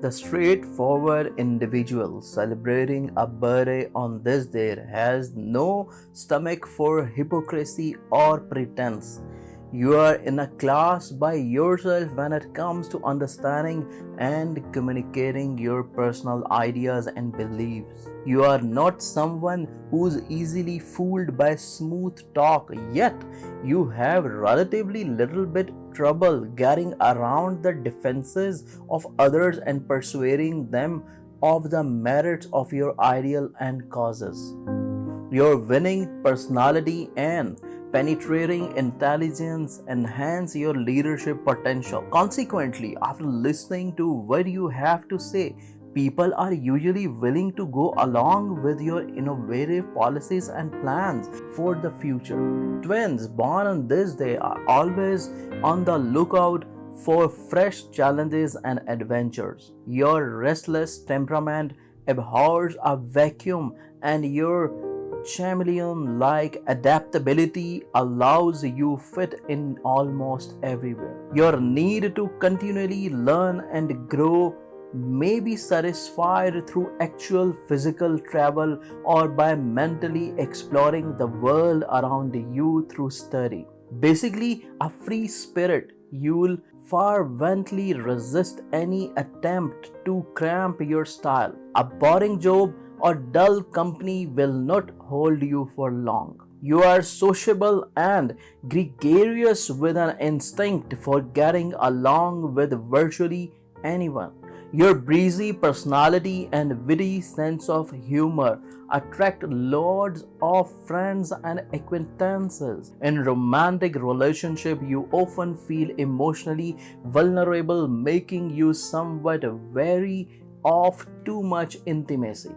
The straightforward individual celebrating a birthday on this day has no stomach for hypocrisy or pretense. You are in a class by yourself when it comes to understanding and communicating your personal ideas and beliefs. You are not someone who's easily fooled by smooth talk, yet you have relatively little bit trouble getting around the defenses of others and persuading them of the merits of your ideal and causes. Your winning personality and penetrating intelligence enhance your leadership potential. Consequently, after listening to what you have to say, people are usually willing to go along with your innovative policies and plans for the future. Twins born on this day are always on the lookout for fresh challenges and adventures. Your restless temperament abhors a vacuum, and your chameleon-like adaptability allows you fit in almost everywhere. Your need to continually learn and grow may be satisfied through actual physical travel or by mentally exploring the world around you through study. Basically, a free spirit, you'll fervently resist any attempt to cramp your style. A boring job or dull company will not hold you for long. You are sociable and gregarious with an instinct for getting along with virtually anyone. Your breezy personality and witty sense of humor attract loads of friends and acquaintances. In romantic relationship, you often feel emotionally vulnerable, making you somewhat wary of too much intimacy.